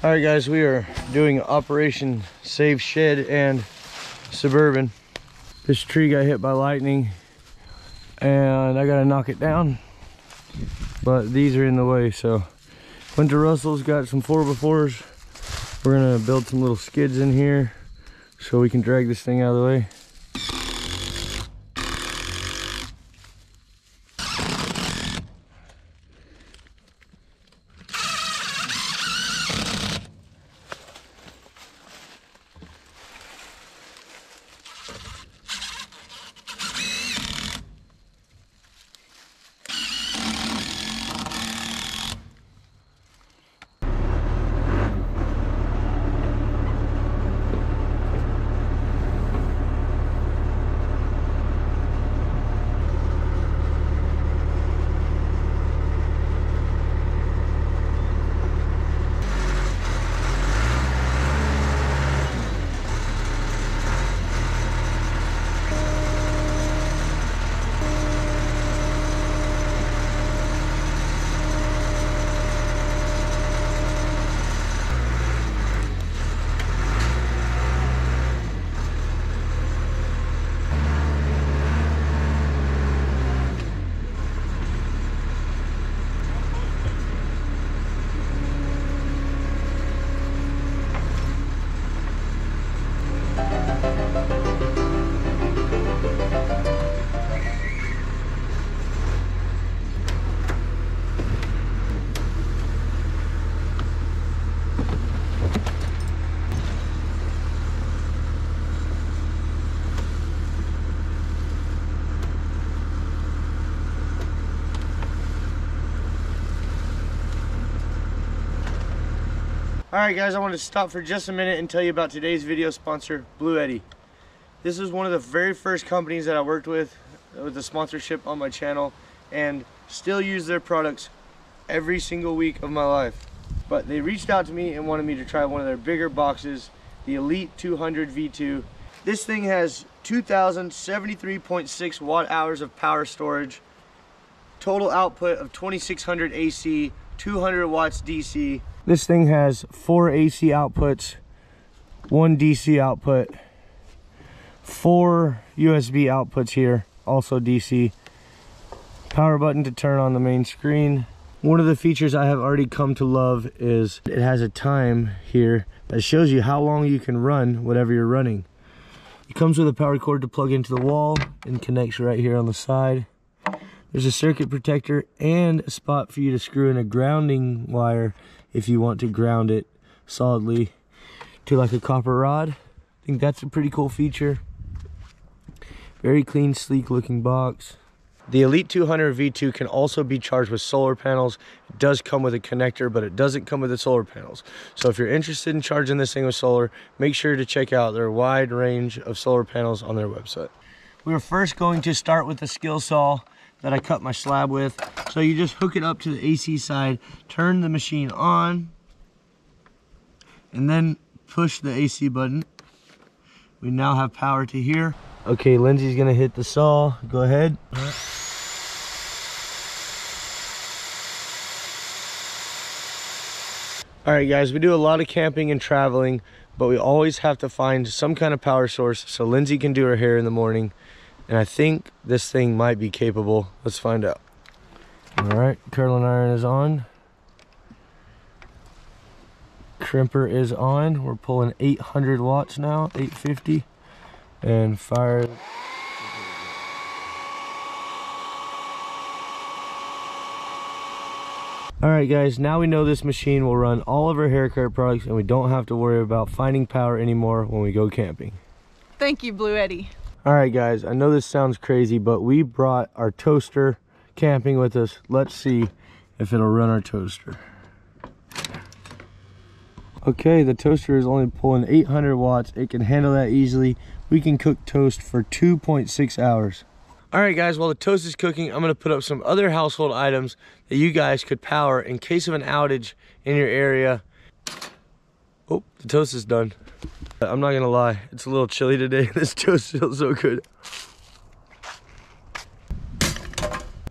All right, guys, we are doing Operation Save Shed and Suburban. This tree got hit by lightning and I gotta knock it down, but these are in the way. So went to Russell's, got some 4x4s. We're gonna build some little skids in here so we can drag this thing out of the way. Alright guys, I want to stop for just a minute and tell you about today's video sponsor, Bluetti. This is one of the very first companies that I worked with the sponsorship on my channel, and still use their products every single week of my life. But they reached out to me and wanted me to try one of their bigger boxes, the Elite 200 V2. This thing has 2,073.6 watt hours of power storage, total output of 2,600 AC, 200 watts DC. This thing has 4 AC outputs, 1 DC output, 4 USB outputs here, also DC. Power button to turn on the main screen. One of the features I have already come to love is it has a time here that shows you how long you can run whatever you're running. It comes with a power cord to plug into the wall and connects right here on the side. There's a circuit protector and a spot for you to screw in a grounding wire if you want to ground it solidly to like a copper rod. I think that's a pretty cool feature. Very clean, sleek looking box. The Elite 200 V2 can also be charged with solar panels. It does come with a connector, but it doesn't come with the solar panels. So if you're interested in charging this thing with solar, make sure to check out their wide range of solar panels on their website. We're first going to start with the skill saw that I cut my slab with. So you just hook it up to the AC side, turn the machine on, and then push the AC button. We now have power to here. Okay, Lindsay's gonna hit the saw. Go ahead. All right guys, we do a lot of camping and traveling, but we always have to find some kind of power source so Lindsay can do her hair in the morning. And I think this thing might be capable. Let's find out. All right, curling iron is on. Crimper is on. We're pulling 800 watts now, 850. And fire. All right guys, now we know this machine will run all of our hair care products and we don't have to worry about finding power anymore when we go camping. Thank you, Bluetti. All right guys, I know this sounds crazy, but we brought our toaster camping with us. Let's see if it'll run our toaster. Okay, the toaster is only pulling 800 watts. It can handle that easily. We can cook toast for 2.6 hours. All right guys, while the toast is cooking, I'm gonna put up some other household items that you guys could power in case of an outage in your area. Oh, the toast is done. I'm not gonna lie, it's a little chilly today. This toast feels so good.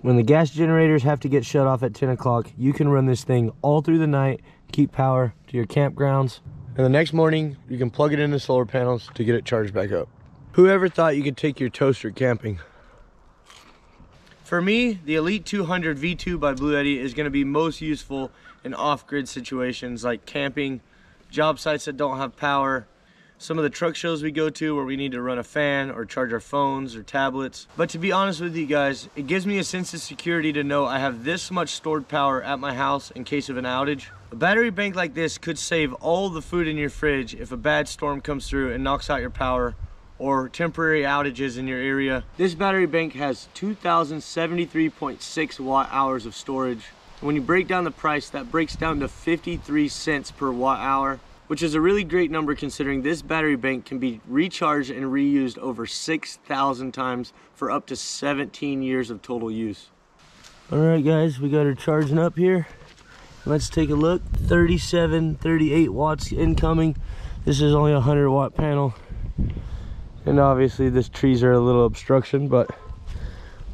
When the gas generators have to get shut off at 10 o'clock, you can run this thing all through the night, keep power to your campgrounds. And the next morning, you can plug it into solar panels to get it charged back up. Whoever thought you could take your toaster camping? For me, the Elite 200 V2 by Bluetti is going to be most useful in off-grid situations like camping, job sites that don't have power, some of the truck shows we go to where we need to run a fan or charge our phones or tablets. But to be honest with you guys, it gives me a sense of security to know I have this much stored power at my house in case of an outage. A battery bank like this could save all the food in your fridge if a bad storm comes through and knocks out your power or temporary outages in your area. This battery bank has 2,073.6 watt hours of storage. When you break down the price, that breaks down to 53 cents per watt hour, which is a really great number considering this battery bank can be recharged and reused over 6,000 times for up to 17 years of total use. All right guys, we got her charging up here. Let's take a look. 38 watts incoming. This is only a 100 watt panel. And obviously these trees are a little obstruction, but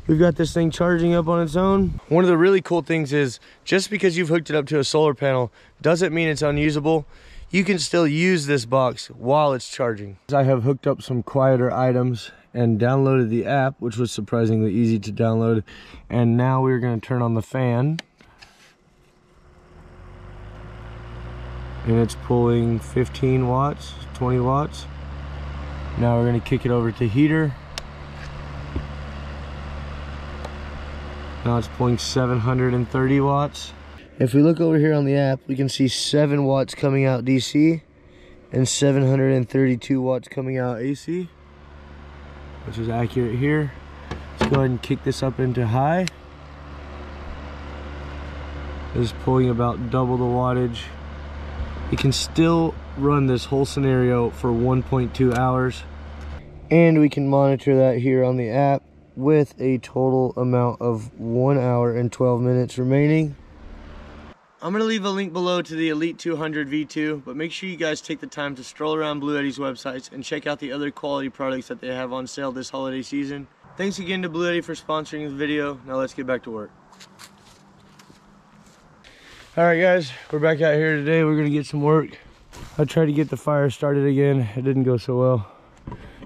we've got this thing charging up on its own. One of the really cool things is just because you've hooked it up to a solar panel doesn't mean it's unusable. You can still use this box while it's charging. I have hooked up some quieter items and downloaded the app, which was surprisingly easy to download. And now we're gonna turn on the fan. And it's pulling 15 watts, 20 watts. Now we're gonna kick it over to heater. Now it's pulling 730 watts. If we look over here on the app, we can see 7 watts coming out DC and 732 watts coming out AC, which is accurate here. Let's go ahead and kick this up into high. It's pulling about double the wattage. You can still run this whole scenario for 1.2 hours. And we can monitor that here on the app with a total amount of 1 hour and 12 minutes remaining. I'm going to leave a link below to the Elite 200 V2, but make sure you guys take the time to stroll around Bluetti's websites and check out the other quality products that they have on sale this holiday season. Thanks again to Bluetti for sponsoring this video. Now let's get back to work. Alright guys, we're back out here today. We're going to get some work. I tried to get the fire started again. It didn't go so well,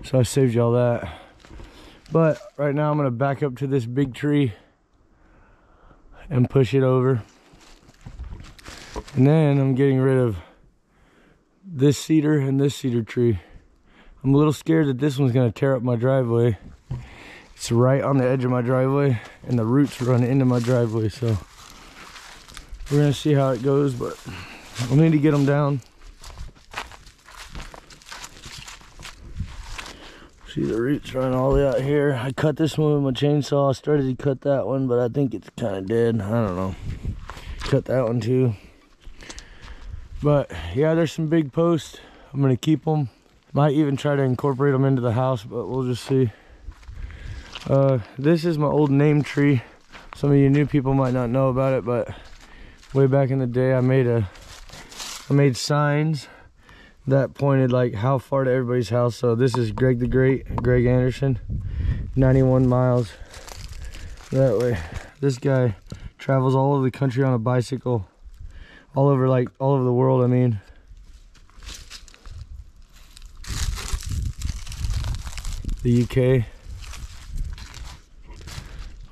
so I saved y'all that. But right now I'm going to back up to this big tree and push it over. And then I'm getting rid of this cedar and this cedar tree. I'm a little scared that this one's gonna tear up my driveway. It's right on the edge of my driveway and the roots run into my driveway, so we're gonna see how it goes, but we'll need to get them down. See the roots run all the way out here. I cut this one with my chainsaw. I started to cut that one, but I think it's kind of dead. I don't know. Cut that one too. But yeah, there's some big posts. I'm gonna keep them. Might even try to incorporate them into the house, but we'll just see. This is my old name tree. Some of you new people might not know about it, but way back in the day, I made signs that pointed like how far to everybody's house. So this is Greg the Great, Greg Anderson, 91 miles that way. This guy travels all over the country on a bicycle. All over the world, I mean. The UK.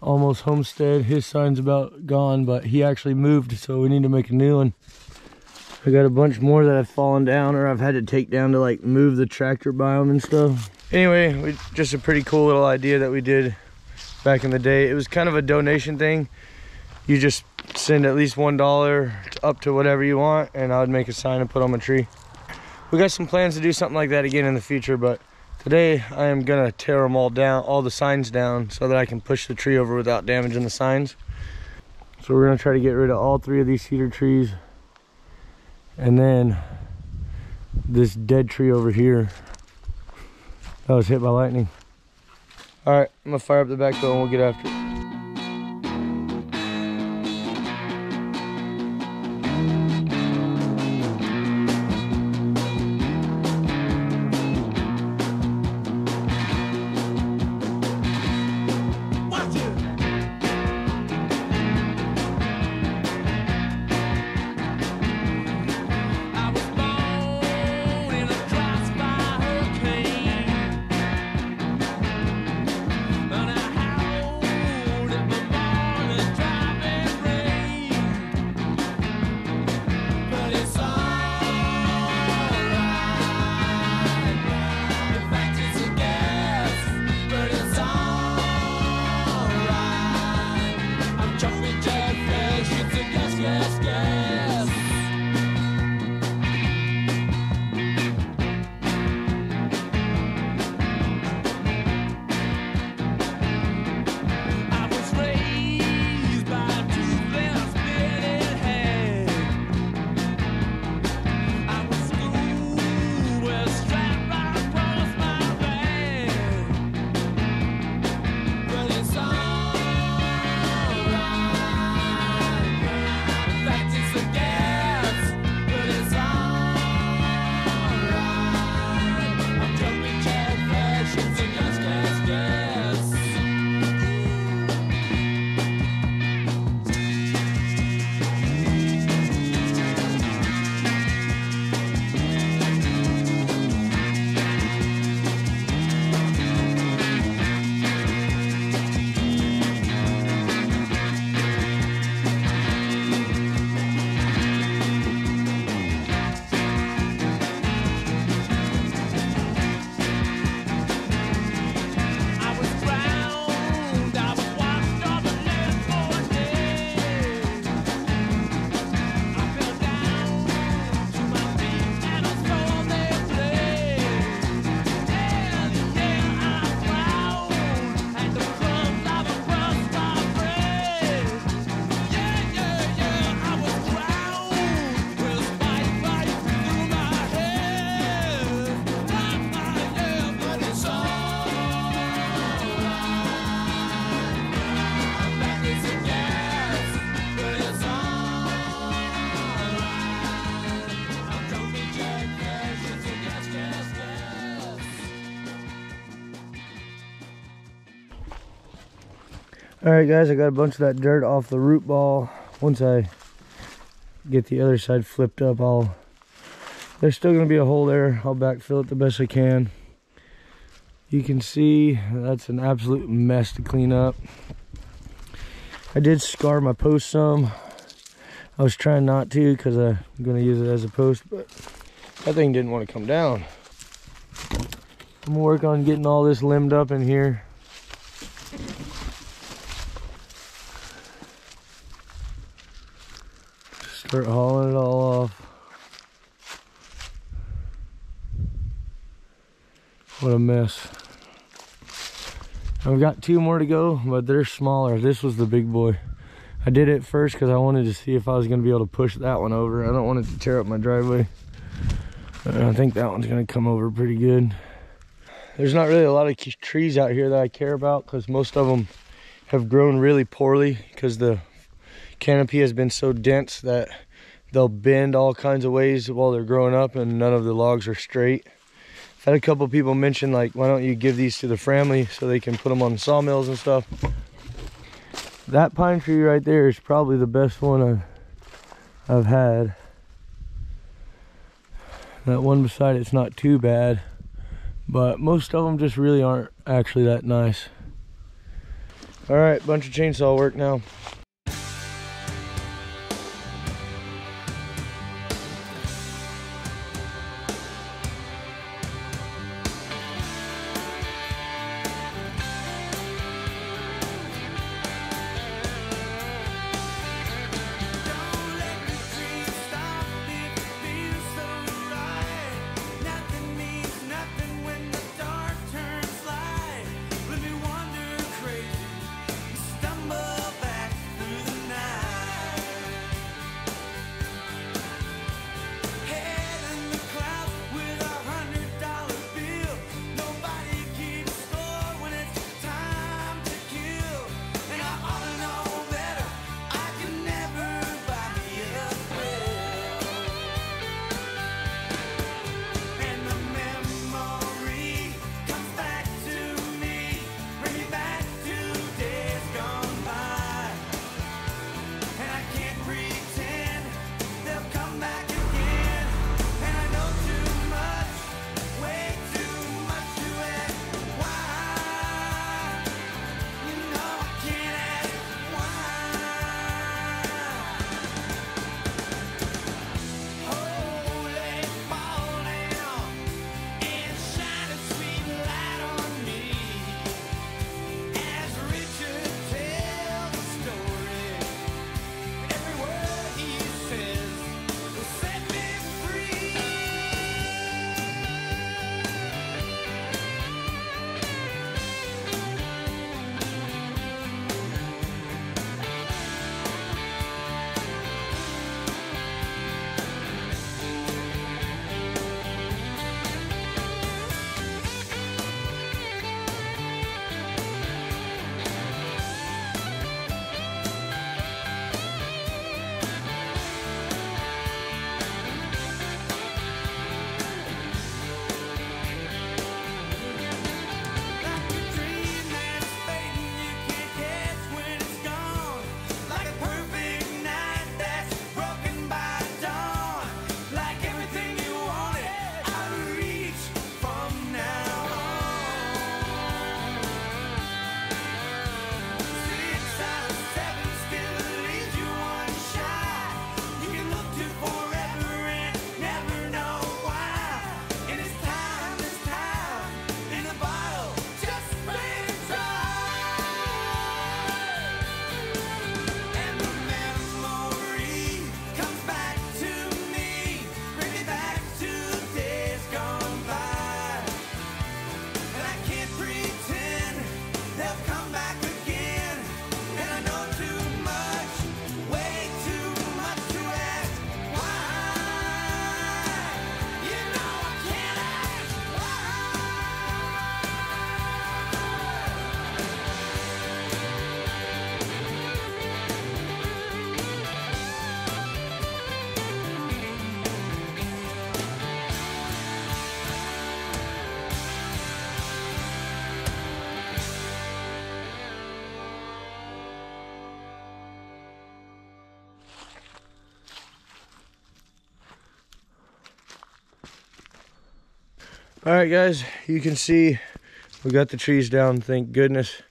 Almost homestead. His sign's about gone, but he actually moved, so we need to make a new one. I got a bunch more that have fallen down or I've had to take down to like move the tractor by them and stuff. Anyway, just a pretty cool little idea that we did back in the day. It was kind of a donation thing. You just send at least $1 up to whatever you want, and I would make a sign and put on my tree. We got some plans to do something like that again in the future, but today I am gonna tear them all down, all the signs down, so that I can push the tree over without damaging the signs. So we're gonna try to get rid of all 3 of these cedar trees, and then this dead tree over here that was hit by lightning. All right, I'm gonna fire up the backhoe and we'll get after it. All right, guys, I got a bunch of that dirt off the root ball. Once I get the other side flipped up, there's still gonna be a hole there. I'll backfill it the best I can. You can see that's an absolute mess to clean up. I did scar my post some. I was trying not to because I'm gonna use it as a post, but that thing didn't want to come down. I'm gonna work on getting all this limbed up in here. Start hauling it all off. What a mess. I've got 2 more to go, but they're smaller. This was the big boy. I did it first because I wanted to see if I was going to be able to push that one over. I don't want it to tear up my driveway. I think that one's going to come over pretty good. There's not really a lot of trees out here that I care about because most of them have grown really poorly because the canopy has been so dense that they'll bend all kinds of ways while they're growing up, and none of the logs are straight. I've had a couple people mention, like, why don't you give these to the framily so they can put them on sawmills and stuff. That pine tree right there is probably the best one I've had. That one beside it's not too bad, but most of them just really aren't actually that nice. All right, bunch of chainsaw work now. All right, guys, you can see we got the trees down, thank goodness.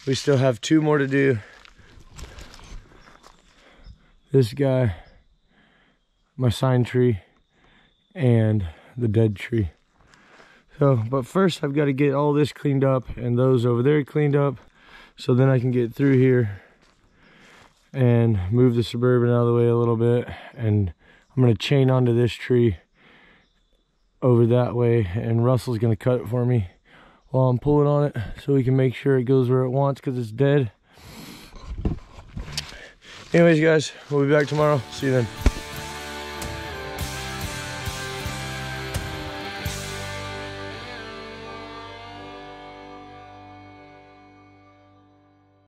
We still have 2 more to do. This guy, my sign tree, and the dead tree. So, but first I've got to get all this cleaned up and those over there cleaned up, so then I can get through here and move the Suburban out of the way a little bit. And I'm going to chain onto this tree over that way, and Russell's going to cut it for me while I'm pulling on it so we can make sure it goes where it wants, because it's dead. Anyways, guys, we'll be back tomorrow. See you then.